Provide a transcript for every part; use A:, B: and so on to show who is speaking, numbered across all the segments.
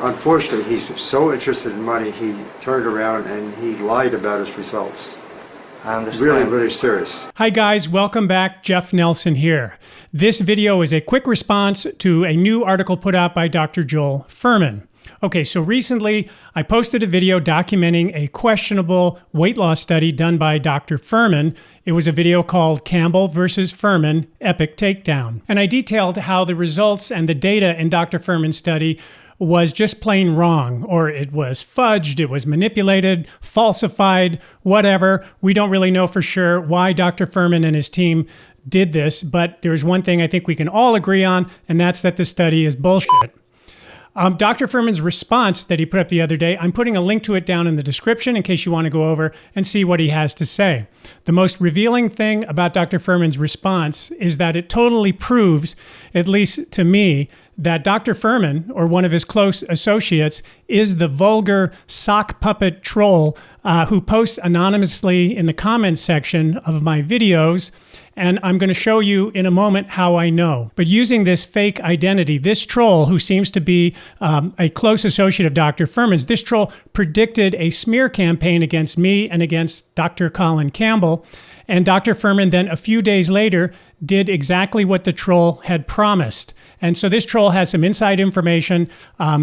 A: unfortunately, he's so interested in money, he turned around and he lied about his results.
B: I understand.
A: Really, really serious.
C: Hi guys, welcome back. Jeff Nelson here. This video is a quick response to a new article put out by Dr. Joel Fuhrman. Okay, so recently I posted a video documenting a questionable weight loss study done by Dr. Fuhrman. It was a video called Campbell versus Fuhrman, Epic Takedown. And I detailed how the results and the data in Dr. Fuhrman's study was just plain wrong, or it was fudged, it was manipulated, falsified, whatever. We don't really know for sure why Dr. Fuhrman and his team did this, but there's one thing I think we can all agree on, and that's that the study is bullshit. Dr. Fuhrman's response that he put up the other day, I'm putting a link to it down in the description in case you want to go over and see what he has to say. The most revealing thing about Dr. Fuhrman's response is that it totally proves, at least to me, that Dr. Fuhrman, or one of his close associates, is the vulgar sock puppet troll who posts anonymously in the comments section of my videos. And I'm going to show you in a moment how I know. But using this fake identity, this troll, who seems to be a close associate of Dr. Fuhrman's, this troll predicted a smear campaign against me and against Dr. Colin Campbell. And Dr. Fuhrman then a few days later did exactly what the troll had promised. And so this troll has some inside information.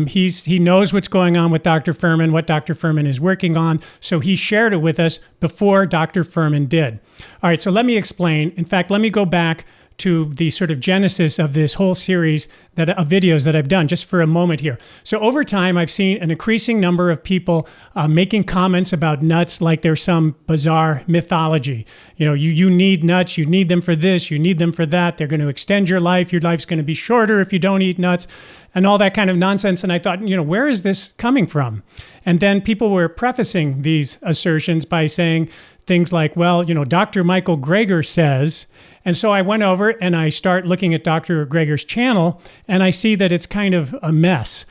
C: He knows what's going on with Dr. Fuhrman, what Dr. Fuhrman is working on. So he shared it with us before Dr. Fuhrman did. All right, so let me explain. In fact, let me go back to the sort of genesis of this whole series of videos that I've done just for a moment here. So over time, I've seen an increasing number of people making comments about nuts like there's some bizarre mythology. You know, you need nuts, you need them for this, you need them for that. They're going to extend your life's going to be shorter if you don't eat nuts, and all that kind of nonsense. And I thought, you know, where is this coming from? And then people were prefacing these assertions by saying things like, well, you know, Dr. Michael Greger says. And so I went over and I start looking at Dr. Greger's channel, and I see that it's kind of a mess.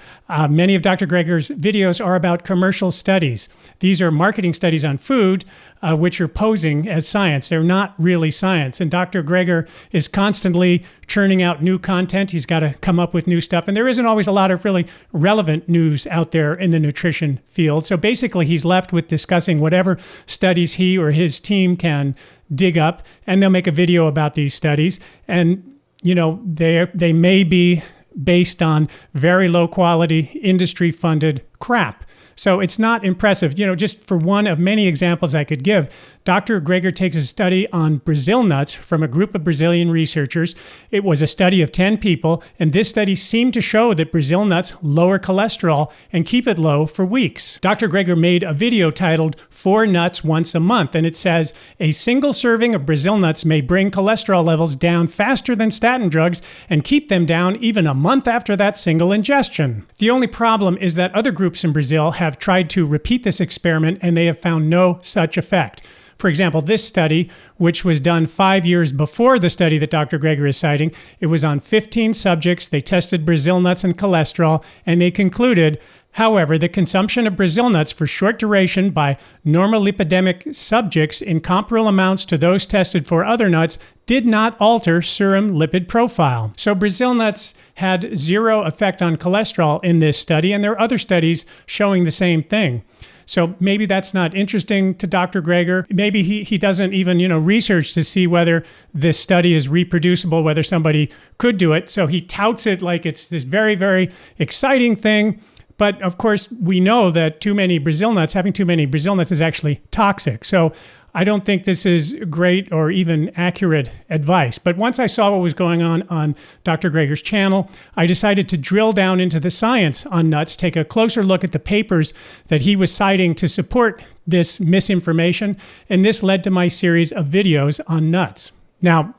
C: Many of Dr. Greger's videos are about commercial studies. These are marketing studies on food, which are posing as science. They're not really science. And Dr. Greger is constantly churning out new content. He's got to come up with new stuff. And there isn't always a lot of really relevant news out there in the nutrition field. So basically, he's left with discussing whatever studies he or his team can dig up, and they'll make a video about these studies. And, you know, they may be based on very low quality industry funded crap. So it's not impressive. You know, just for one of many examples I could give, Dr. Greger takes a study on Brazil nuts from a group of Brazilian researchers. It was a study of 10 people, and this study seemed to show that Brazil nuts lower cholesterol and keep it low for weeks. Dr. Greger made a video titled 4 Nuts Once a Month, and it says, a single serving of Brazil nuts may bring cholesterol levels down faster than statin drugs and keep them down even a month after that single ingestion. The only problem is that other groups in Brazil have tried to repeat this experiment, and they have found no such effect. For example, this study, which was done 5 years before the study that Dr. Greger is citing, it was on 15 subjects. They tested Brazil nuts and cholesterol, and they concluded, however, the consumption of Brazil nuts for short duration by normolipidemic subjects in comparable amounts to those tested for other nuts did not alter serum lipid profile. So Brazil nuts had zero effect on cholesterol in this study, and there are other studies showing the same thing. So maybe that's not interesting to Dr. Greger. Maybe he doesn't even, research to see whether this study is reproducible, whether somebody could do it. So he touts it like it's this very, very exciting thing. But of course, we know that having too many Brazil nuts is actually toxic. So I don't think this is great or even accurate advice. But once I saw what was going on Dr. Greger's channel, I decided to drill down into the science on nuts, take a closer look at the papers that he was citing to support this misinformation. And this led to my series of videos on nuts. Now,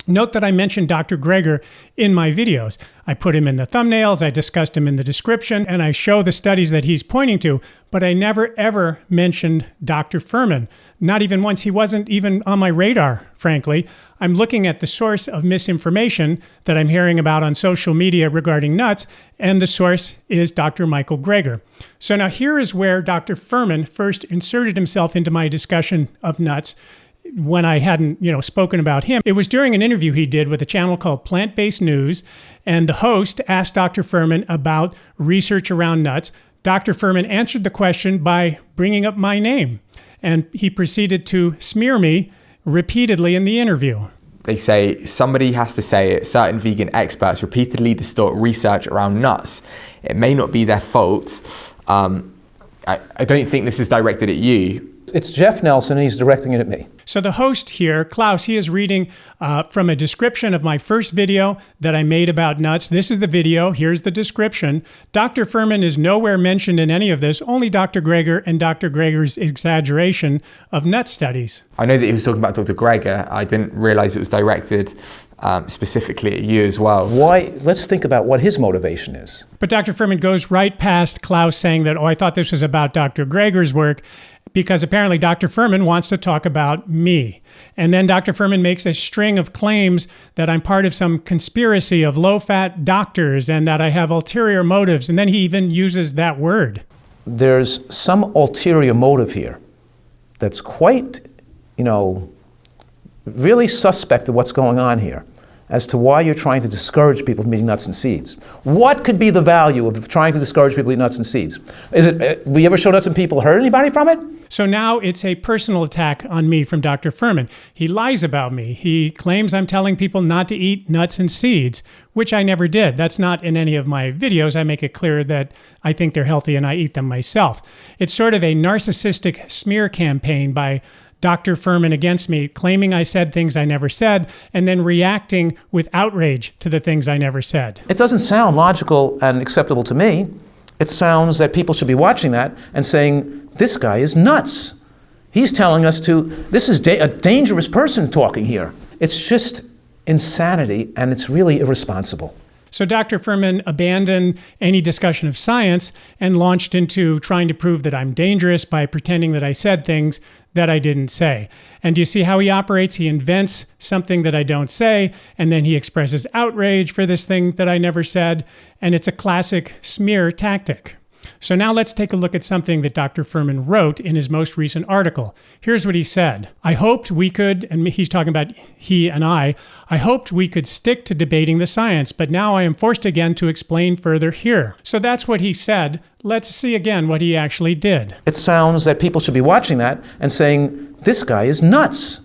C: note that I mentioned Dr. Greger in my videos. I put him in the thumbnails, I discussed him in the description, and I show the studies that he's pointing to, but I never ever mentioned Dr. Fuhrman. Not even once. He wasn't even on my radar, frankly. I'm looking at the source of misinformation that I'm hearing about on social media regarding nuts, and the source is Dr. Michael Greger. So now here is where Dr. Fuhrman first inserted himself into my discussion of nuts. when I hadn't, spoken about him. It was during an interview he did with a channel called Plant-Based News, and the host asked Dr. Fuhrman about research around nuts. Dr. Fuhrman answered the question by bringing up my name, and he proceeded to smear me repeatedly in the interview.
B: They say somebody has to say it. Certain vegan experts repeatedly distort research around nuts. It may not be their fault. I don't think this is directed at you.
D: It's Jeff Nelson, and he's directing it at me.
C: So the host here, Klaus, he is reading from a description of my first video that I made about nuts. This is the video. Here's the description. Dr. Fuhrman is nowhere mentioned in any of this, only Dr. Greger and Dr. Greger's exaggeration of nut studies.
B: I know that he was talking about Dr. Greger. I didn't realize it was directed specifically at you as well.
D: Why? Let's think about what his motivation is.
C: But Dr. Fuhrman goes right past Klaus saying that, I thought this was about Dr. Greger's work, because apparently Dr. Fuhrman wants to talk about me. And then Dr. Fuhrman makes a string of claims that I'm part of some conspiracy of low-fat doctors and that I have ulterior motives. And then he even uses that word.
D: There's some ulterior motive here that's quite, really suspect of what's going on here as to why you're trying to discourage people from eating nuts and seeds. What could be the value of trying to discourage people eating nuts and seeds? Is it, we ever show nuts and people hurt anybody from it?
C: So now it's a personal attack on me from Dr. Fuhrman. He lies about me. He claims I'm telling people not to eat nuts and seeds, which I never did. That's not in any of my videos. I make it clear that I think they're healthy and I eat them myself. It's sort of a narcissistic smear campaign by Dr. Fuhrman against me, claiming I said things I never said, and then reacting with outrage to the things I never said.
D: It doesn't sound logical and acceptable to me. It sounds that people should be watching that and saying, this guy is nuts. He's telling us this is a dangerous person talking here. It's just insanity, and it's really irresponsible.
C: So Dr. Fuhrman abandoned any discussion of science and launched into trying to prove that I'm dangerous by pretending that I said things that I didn't say. And do you see how he operates? He invents something that I don't say, and then he expresses outrage for this thing that I never said, and it's a classic smear tactic. So now let's take a look at something that Dr. Fuhrman wrote in his most recent article. Here's what he said. I hoped we could, and he's talking about he and I hoped we could stick to debating the science, but now I am forced again to explain further here. So that's what he said. Let's see again what he actually did.
D: It sounds that people should be watching that and saying, this guy is nuts.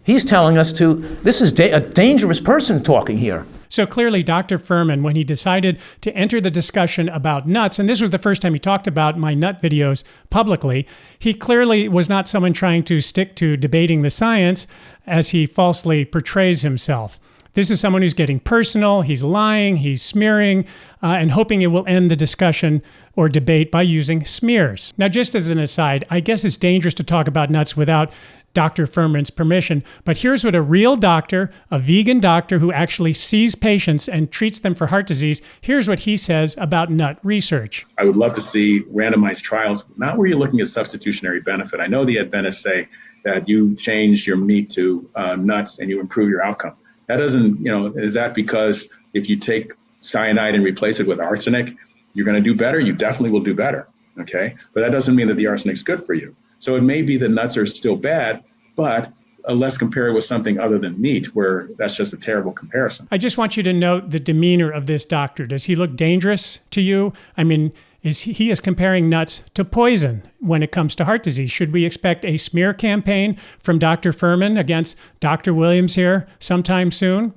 D: He's telling us this is a dangerous person talking here.
C: So clearly, Dr. Fuhrman, when he decided to enter the discussion about nuts, and this was the first time he talked about my nut videos publicly, he clearly was not someone trying to stick to debating the science as he falsely portrays himself. This is someone who's getting personal, he's lying, he's smearing, and hoping it will end the discussion or debate by using smears. Now, just as an aside, I guess it's dangerous to talk about nuts without Dr. Fuhrman's permission, but here's what a real doctor, a vegan doctor who actually sees patients and treats them for heart disease, here's what he says about nut research.
E: I would love to see randomized trials, not where you're looking at substitutionary benefit. I know the Adventists say that you change your meat to nuts and you improve your outcome. That doesn't, is that because if you take cyanide and replace it with arsenic, you're going to do better? You definitely will do better, okay? But that doesn't mean that the arsenic's good for you. So it may be that nuts are still bad, but let's compare it with something other than meat, where that's just a terrible comparison.
C: I just want you to note the demeanor of this doctor. Does he look dangerous to you? I mean, he is comparing nuts to poison when it comes to heart disease. Should we expect a smear campaign from Dr. Fuhrman against Dr. Williams here sometime soon?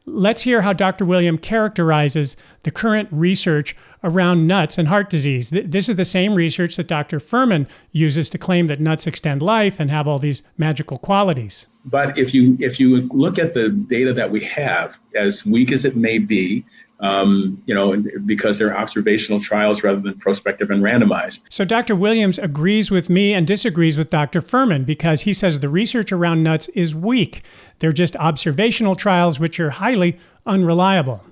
C: Let's hear how Dr. William characterizes the current research around nuts and heart disease. This is the same research that Dr. Fuhrman uses to claim that nuts extend life and have all these magical qualities.
E: But if you look at the data that we have, as weak as it may be, because they're observational trials rather than prospective and randomized.
C: So Dr. Williams agrees with me and disagrees with Dr. Fuhrman because he says the research around nuts is weak. They're just observational trials which are highly unreliable.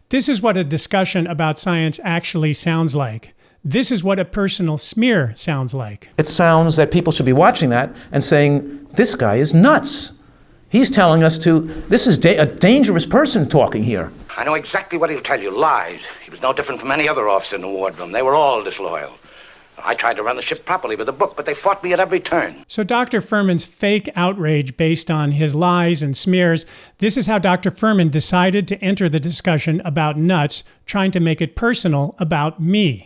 C: This is what a discussion about science actually sounds like. This is what a personal smear sounds like.
D: It sounds that people should be watching that and saying, this guy is nuts. He's telling us this is a dangerous person talking here.
F: I know exactly what he'll tell you, lies. He was no different from any other officer in the wardroom. They were all disloyal. I tried to run the ship properly with a book, but they fought me at every turn.
C: So Dr. Fuhrman's fake outrage based on his lies and smears, this is how Dr. Fuhrman decided to enter the discussion about nuts, trying to make it personal about me.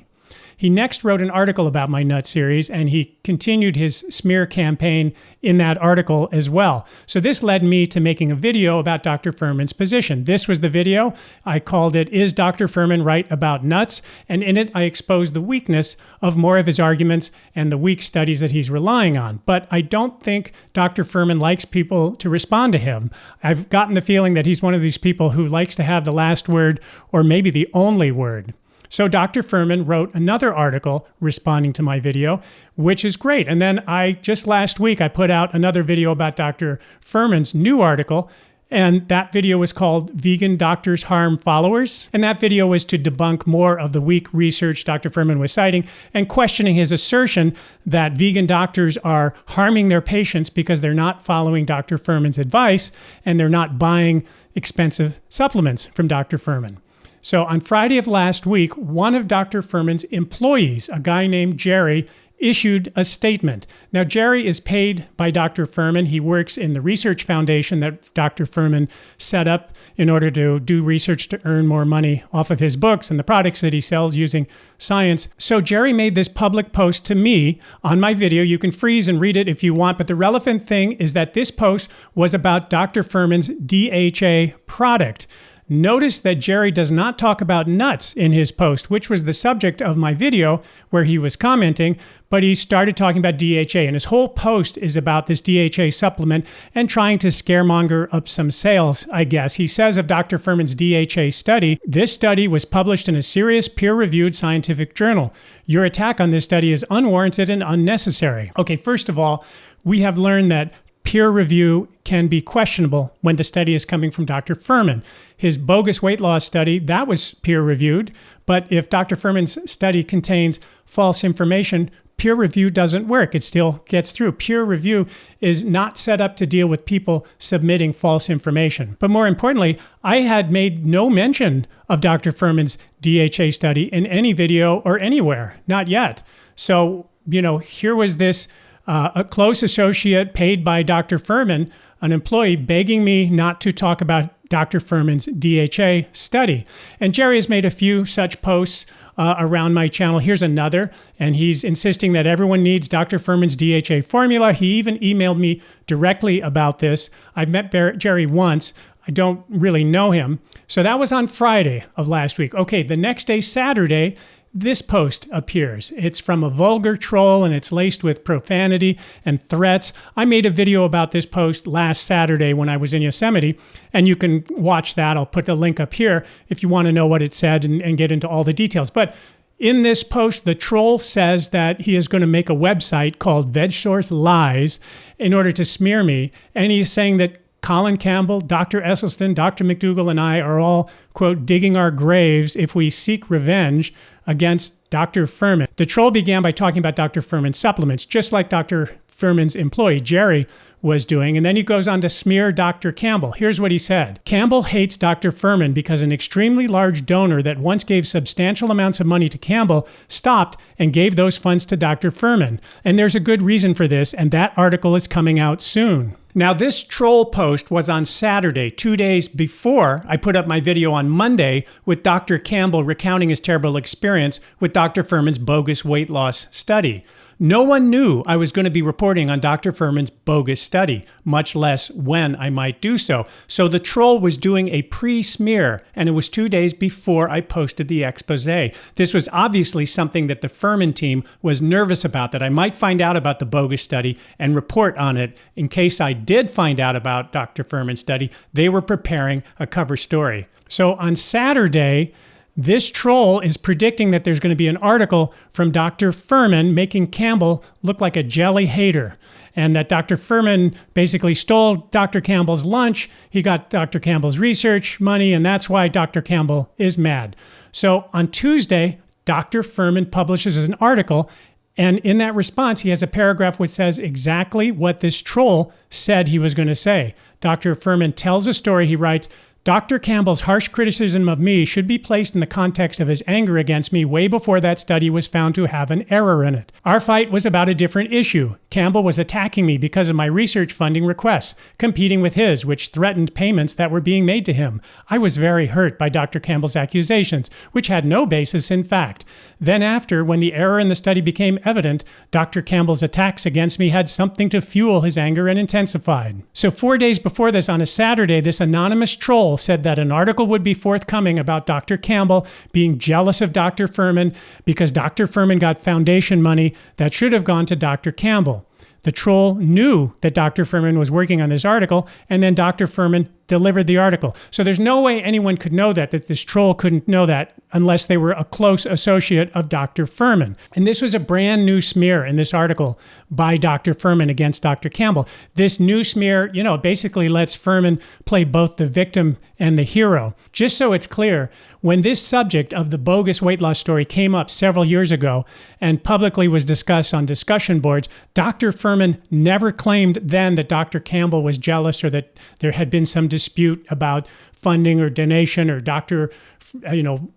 C: He next wrote an article about my nut series, and he continued his smear campaign in that article as well. So this led me to making a video about Dr. Fuhrman's position. This was the video. I called it, "Is Dr. Fuhrman Right About Nuts?" And in it, I exposed the weakness of more of his arguments and the weak studies that he's relying on. But I don't think Dr. Fuhrman likes people to respond to him. I've gotten the feeling that he's one of these people who likes to have the last word, or maybe the only word. So Dr. Fuhrman wrote another article responding to my video, which is great. And then just last week, I put out another video about Dr. Fuhrman's new article, and that video was called "Vegan Doctors Harm Followers." And that video was to debunk more of the weak research Dr. Fuhrman was citing and questioning his assertion that vegan doctors are harming their patients because they're not following Dr. Fuhrman's advice and they're not buying expensive supplements from Dr. Fuhrman. So on Friday of last week, one of Dr. Fuhrman's employees, a guy named Jerry, issued a statement. Now, Jerry is paid by Dr. Fuhrman. He works in the research foundation that Dr. Fuhrman set up in order to do research to earn more money off of his books and the products that he sells using science. So Jerry made this public post to me on my video. You can freeze and read it if you want, but the relevant thing is that this post was about Dr. Fuhrman's DHA product. Notice that Jerry does not talk about nuts in his post, which was the subject of my video where he was commenting, but he started talking about DHA, and his whole post is about this DHA supplement and trying to scaremonger up some sales, I guess. He says of Dr. Fuhrman's DHA study, "This study was published in a serious peer-reviewed scientific journal. Your attack on this study is unwarranted and unnecessary." Okay, first of all, we have learned that peer review can be questionable when the study is coming from Dr. Fuhrman. His bogus weight loss study, that was peer reviewed, but if Dr. Fuhrman's study contains false information, peer review doesn't work. It still gets through. Peer review is not set up to deal with people submitting false information. But more importantly, I had made no mention of Dr. Fuhrman's DHA study in any video or anywhere, not yet. So, here was this a close associate paid by Dr. Fuhrman, an employee, begging me not to talk about Dr. Fuhrman's DHA study. And Jerry has made a few such posts around my channel. Here's another, and he's insisting that everyone needs Dr. Fuhrman's DHA formula. He even emailed me directly about this. I've met Jerry once. I don't really know him. So that was on Friday of last week. Okay, the next day, Saturday, this post appears. It's from a vulgar troll and it's laced with profanity and threats. I made a video about this post last Saturday when I was in Yosemite, and you can watch that. I'll put the link up here if you want to know what it said and get into all the details. But in this post, the troll says that he is going to make a website called VegSource Lies in order to smear me, and he's saying that Colin Campbell, Dr. Esselstyn, Dr. McDougall, and I are all, quote, digging our graves if we seek revenge against Dr. Fuhrman. The troll began by talking about Dr. Fuhrman's supplements, just like Dr. Fuhrman's employee, Jerry, was doing. And then he goes on to smear Dr. Campbell. Here's what he said. "Campbell hates Dr. Fuhrman because an extremely large donor that once gave substantial amounts of money to Campbell stopped and gave those funds to Dr. Fuhrman. And there's a good reason for this, and that article is coming out soon." Now, this troll post was on Saturday, 2 days before I put up my video on Monday with Dr. Campbell recounting his terrible experience with Dr. Fuhrman's bogus weight loss study. No one knew I was going to be reporting on Dr. Fuhrman's bogus study, much less when I might do so. So the troll was doing a pre-smear, and it was 2 days before I posted the expose. This was obviously something that the Fuhrman team was nervous about, that I might find out about the bogus study and report on it. In case I did find out about Dr. Fuhrman's study, they were preparing a cover story. So on Saturday, this troll is predicting that there's going to be an article from Dr. Fuhrman making Campbell look like a jelly hater, and that Dr. Fuhrman basically stole Dr. Campbell's lunch. He got Dr. Campbell's research money, and that's why Dr. Campbell is mad. So on Tuesday, Dr. Fuhrman publishes an article, and in that response, he has a paragraph which says exactly what this troll said he was going to say. Dr. Fuhrman tells a story. He writes, Dr. Campbell's harsh criticism of me should be placed in the context of his anger against me way before that study was found to have an error in it. Our fight was about a different issue. Campbell was attacking me because of my research funding requests, competing with his, which threatened payments that were being made to him. I was very hurt by Dr. Campbell's accusations, which had no basis in fact. Then after, when the error in the study became evident, Dr. Campbell's attacks against me had something to fuel his anger and intensified. So 4 days before this, on a Saturday, this anonymous troll said that an article would be forthcoming about Dr. Campbell being jealous of Dr. Fuhrman because Dr. Fuhrman got foundation money that should have gone to Dr. Campbell. The troll knew that Dr. Fuhrman was working on this article, and then Dr. Fuhrman delivered the article. So there's no way anyone could know that this troll couldn't know that unless they were a close associate of Dr. Fuhrman. And this was a brand new smear in this article by Dr. Fuhrman against Dr. Campbell. This new smear, basically lets Fuhrman play both the victim and the hero. Just so it's clear, when this subject of the bogus weight loss story came up several years ago and publicly was discussed on discussion boards, Dr. Fuhrman never claimed then that Dr. Campbell was jealous or that there had been some dispute about funding or donation or Dr.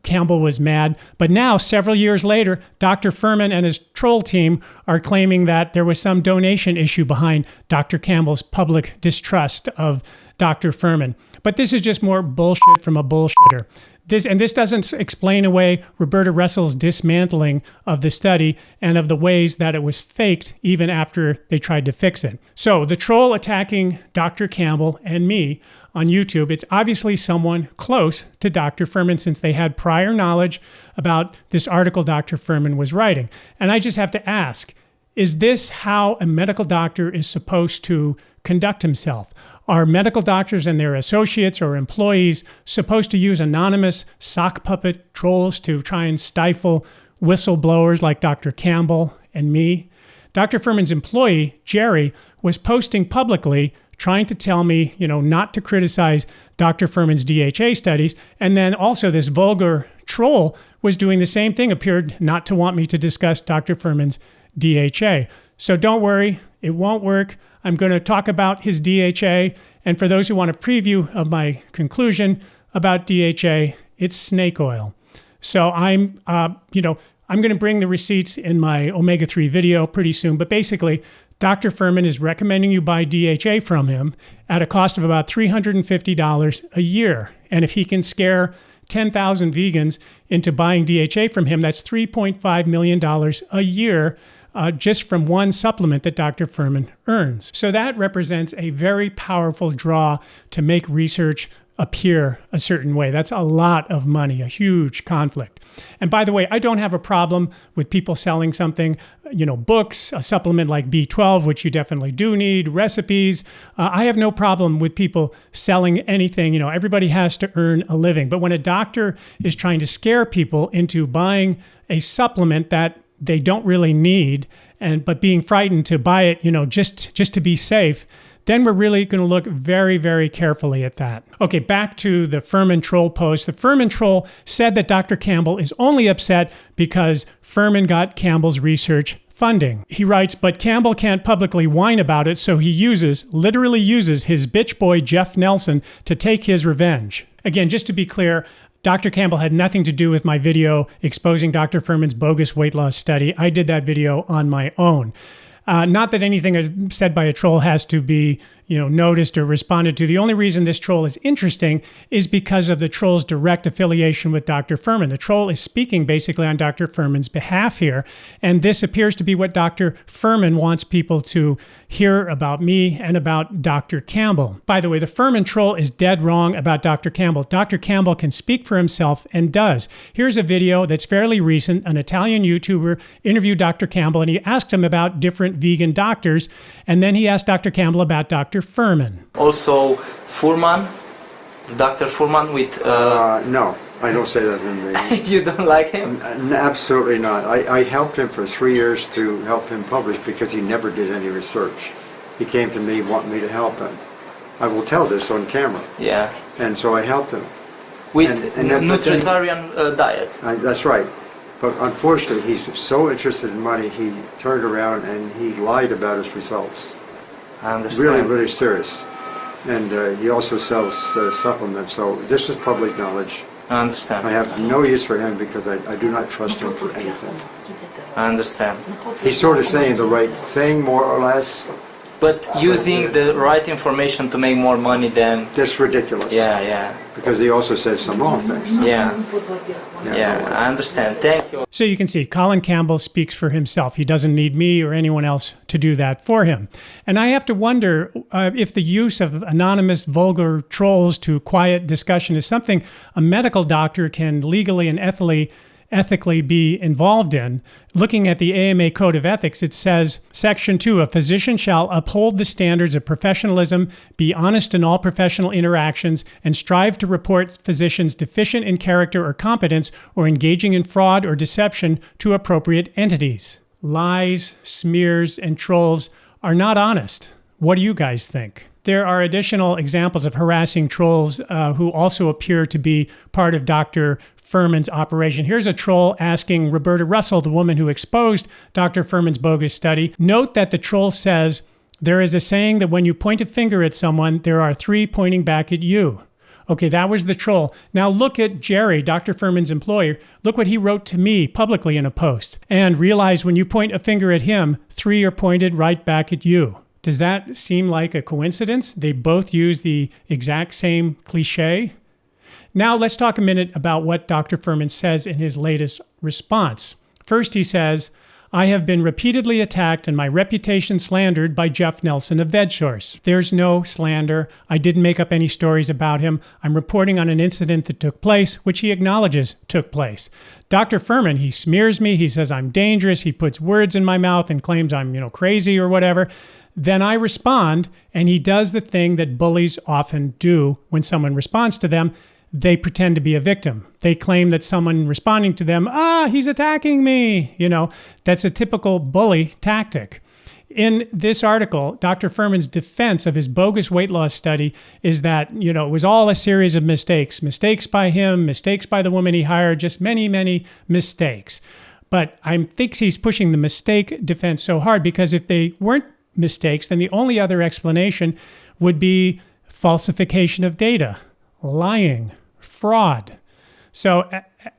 C: Campbell was mad. But now, several years later, Dr. Fuhrman and his troll team are claiming that there was some donation issue behind Dr. Campbell's public distrust of Dr. Fuhrman. But this is just more bullshit from a bullshitter. This doesn't explain away Roberta Russell's dismantling of the study and of the ways that it was faked even after they tried to fix it. So the troll attacking Dr. Campbell and me on YouTube, it's obviously someone close to Dr. Fuhrman since they had prior knowledge about this article Dr. Fuhrman was writing. And I just have to ask, is this how a medical doctor is supposed to conduct himself? Are medical doctors and their associates or employees supposed to use anonymous sock puppet trolls to try and stifle whistleblowers like Dr. Campbell and me? Dr. Fuhrman's employee, Jerry, was posting publicly trying to tell me, not to criticize Dr. Fuhrman's DHA studies. And then also this vulgar troll was doing the same thing, appeared not to want me to discuss Dr. Fuhrman's DHA. So don't worry, it won't work. I'm going to talk about his DHA. And for those who want a preview of my conclusion about DHA, it's snake oil. So I'm going to bring the receipts in my omega-3 video pretty soon. But basically, Dr. Fuhrman is recommending you buy DHA from him at a cost of about $350 a year. And if he can scare 10,000 vegans into buying DHA from him, that's $3.5 million a year just from one supplement that Dr. Fuhrman earns. So that represents a very powerful draw to make research appear a certain way. That's a lot of money, a huge conflict. And by the way, I don't have a problem with people selling something, books, a supplement like B12, which you definitely do need, recipes. I have no problem with people selling anything. Everybody has to earn a living. But when a doctor is trying to scare people into buying a supplement that they don't really need, but being frightened to buy it, just to be safe, then we're really going to look very, very carefully at that. Okay, back to the Fuhrman troll post. The Fuhrman troll said that Dr. Campbell is only upset because Fuhrman got Campbell's research funding. He writes, but Campbell can't publicly whine about it, so he literally uses his bitch boy Jeff Nelson to take his revenge. Again, just to be clear, Dr. Campbell had nothing to do with my video exposing Dr. Fuhrman's bogus weight loss study. I did that video on my own. Not that anything said by a troll has to be, noticed or responded to. The only reason this troll is interesting is because of the troll's direct affiliation with Dr. Fuhrman. The troll is speaking basically on Dr. Fuhrman's behalf here, and this appears to be what Dr. Fuhrman wants people to hear about me and about Dr. Campbell. By the way, the Fuhrman troll is dead wrong about Dr. Campbell. Dr. Campbell can speak for himself and does. Here's a video that's fairly recent. An Italian YouTuber interviewed Dr. Campbell, and he asked him about different vegan doctors, and then he asked Dr. Campbell about Dr. Fuhrman.
G: Also, Fuhrman, Dr. Fuhrman with...
A: No, I don't say that in the...
G: You don't like him?
A: Absolutely not. I helped him for 3 years to help him publish because he never did any research. He came to me wanting me to help him. I will tell this on camera.
G: Yeah.
A: And so I helped him.
G: With nutritarian diet.
A: That's right. But unfortunately, he's so interested in money, he turned around and he lied about his results.
G: I understand.
A: Really, really serious. And he also sells supplements, so this is public knowledge.
G: I understand.
A: I have no use for him because I do not trust him for anything.
G: I understand.
A: He's sort of saying the right thing, more or less.
G: But using the right information to make more money than...
A: That's ridiculous.
G: Yeah.
A: Because he also says some wrong things.
G: Yeah, I understand. Thank you.
C: So you can see Colin Campbell speaks for himself. He doesn't need me or anyone else to do that for him. And I have to wonder if the use of anonymous, vulgar trolls to quiet discussion is something a medical doctor can legally and ethically be involved in. Looking at the AMA Code of Ethics, it says, Section 2, a physician shall uphold the standards of professionalism, be honest in all professional interactions, and strive to report physicians deficient in character or competence or engaging in fraud or deception to appropriate entities. Lies, smears, and trolls are not honest. What do you guys think? There are additional examples of harassing trolls who also appear to be part of Dr. Fuhrman's operation. Here's a troll asking Roberta Russell, the woman who exposed Dr. Fuhrman's bogus study. Note that the troll says, there is a saying that when you point a finger at someone, there are 3 pointing back at you. Okay, that was the troll. Now look at Jerry, Dr. Fuhrman's employer. Look what he wrote to me publicly in a post. And realize when you point a finger at him, 3 are pointed right back at you. Does that seem like a coincidence? They both use the exact same cliche. Now let's talk a minute about what Dr. Fuhrman says in his latest response. First, he says, I have been repeatedly attacked and my reputation slandered by Jeff Nelson of VegSource. There's no slander. I didn't make up any stories about him. I'm reporting on an incident that took place, which he acknowledges took place. Dr. Fuhrman, he smears me. He says I'm dangerous. He puts words in my mouth and claims I'm, crazy or whatever. Then I respond, and he does the thing that bullies often do when someone responds to them. They pretend to be a victim. They claim that someone responding to them, he's attacking me. That's a typical bully tactic. In this article, Dr. Fuhrman's defense of his bogus weight loss study is that, it was all a series of mistakes. Mistakes by him, mistakes by the woman he hired, just many, many mistakes. But I think he's pushing the mistake defense so hard because if they weren't mistakes, then the only other explanation would be falsification of data. Lying, fraud. So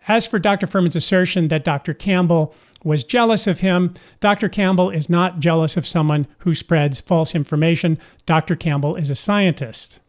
C: as for Dr. Fuhrman's assertion that Dr. Campbell was jealous of him, Dr. Campbell is not jealous of someone who spreads false information. Dr. Campbell is a scientist.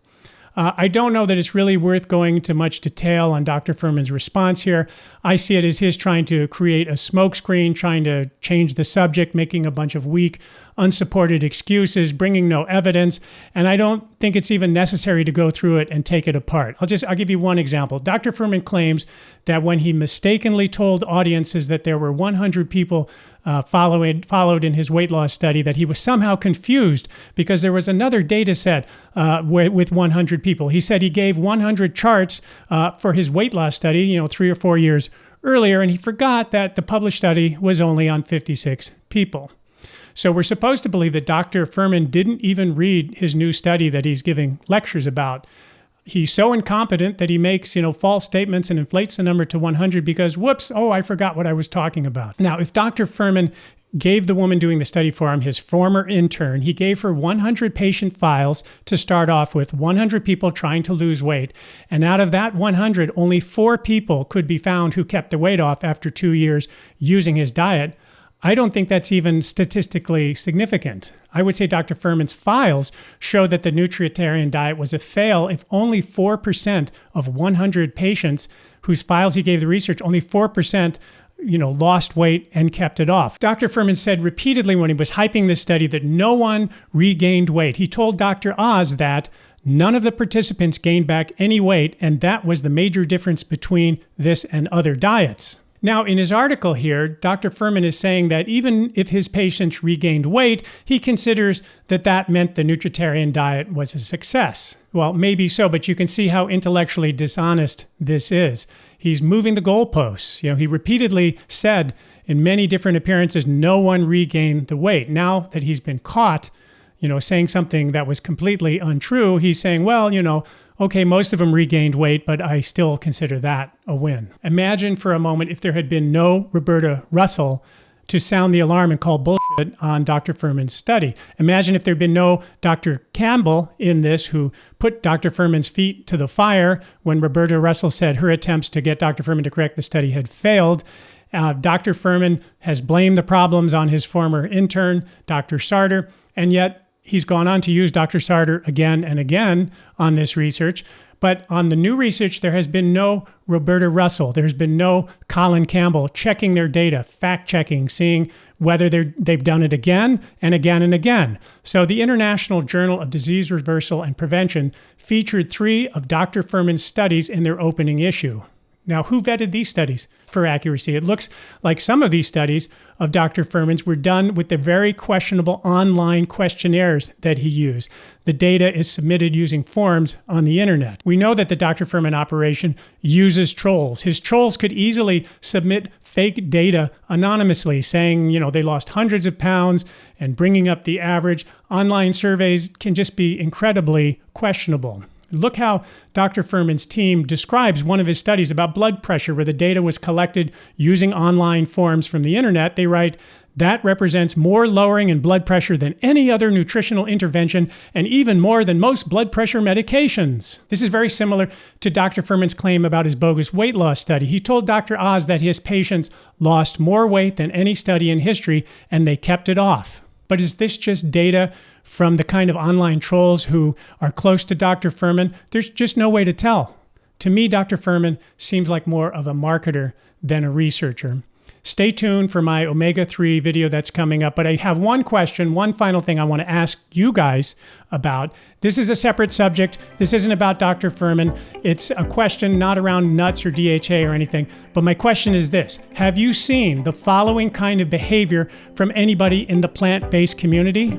C: I don't know that it's really worth going into much detail on Dr. Fuhrman's response here. I see it as his trying to create a smokescreen, trying to change the subject, making a bunch of weak, unsupported excuses, bringing no evidence, and I don't think it's even necessary to go through it and take it apart. I'll give you one example. Dr. Fuhrman claims that when he mistakenly told audiences that there were 100 people followed in his weight loss study, that he was somehow confused because there was another data set with 100 people. He said he gave 100 charts for his weight loss study, 3 or 4 years earlier, and he forgot that the published study was only on 56 people. So we're supposed to believe that Dr. Fuhrman didn't even read his new study that he's giving lectures about. He's so incompetent that he makes, false statements and inflates the number to 100 because, whoops, I forgot what I was talking about. Now, if Dr. Fuhrman gave the woman doing the study for him, his former intern, he gave her 100 patient files to start off with, 100 people trying to lose weight. And out of that 100, only 4 people could be found who kept the weight off after 2 years using his diet. I don't think that's even statistically significant. I would say Dr. Fuhrman's files show that the nutritarian diet was a fail if only 4% of 100 patients whose files he gave the research, only 4% lost weight and kept it off. Dr. Fuhrman said repeatedly when he was hyping this study that no one regained weight. He told Dr. Oz that none of the participants gained back any weight, and that was the major difference between this and other diets. Now, in his article here, Dr. Fuhrman is saying that even if his patients regained weight, he considers that that meant the nutritarian diet was a success. Well, maybe so, but you can see how intellectually dishonest this is. He's moving the goalposts. He repeatedly said in many different appearances, no one regained the weight. Now that he's been caught, saying something that was completely untrue, he's saying, well, okay, most of them regained weight, but I still consider that a win. Imagine for a moment if there had been no Roberta Russell to sound the alarm and call bullshit on Dr. Fuhrman's study. Imagine if there'd been no Dr. Campbell in this, who put Dr. Fuhrman's feet to the fire when Roberta Russell said her attempts to get Dr. Fuhrman to correct the study had failed. Dr. Fuhrman has blamed the problems on his former intern, Dr. Sarter, and yet he's gone on to use Dr. Sarter again and again on this research. But on the new research, there has been no Roberta Russell. There's been no Colin Campbell checking their data, fact-checking, seeing whether they've done it again and again and again. So the International Journal of Disease Reversal and Prevention featured 3 of Dr. Fuhrman's studies in their opening issue. Now, who vetted these studies for accuracy? It looks like some of these studies of Dr. Fuhrman's were done with the very questionable online questionnaires that he used. The data is submitted using forms on the internet. We know that the Dr. Fuhrman operation uses trolls. His trolls could easily submit fake data anonymously, saying, they lost hundreds of pounds and bringing up the average. Online surveys can just be incredibly questionable. Look how Dr. Fuhrman's team describes one of his studies about blood pressure, where the data was collected using online forms from the internet. They write, that represents more lowering in blood pressure than any other nutritional intervention, and even more than most blood pressure medications. This is very similar to Dr. Fuhrman's claim about his bogus weight loss study. He told Dr. Oz that his patients lost more weight than any study in history, and they kept it off. But is this just data from the kind of online trolls who are close to Dr. Fuhrman? There's just no way to tell. To me, Dr. Fuhrman seems like more of a marketer than a researcher. Stay tuned for my omega-3 video that's coming up, but I have one question, one final thing I want to ask you guys about. This is a separate subject. This isn't about Dr. Fuhrman. It's a question not around nuts or DHA or anything, but my question is this. Have you seen the following kind of behavior from anybody in the plant-based community?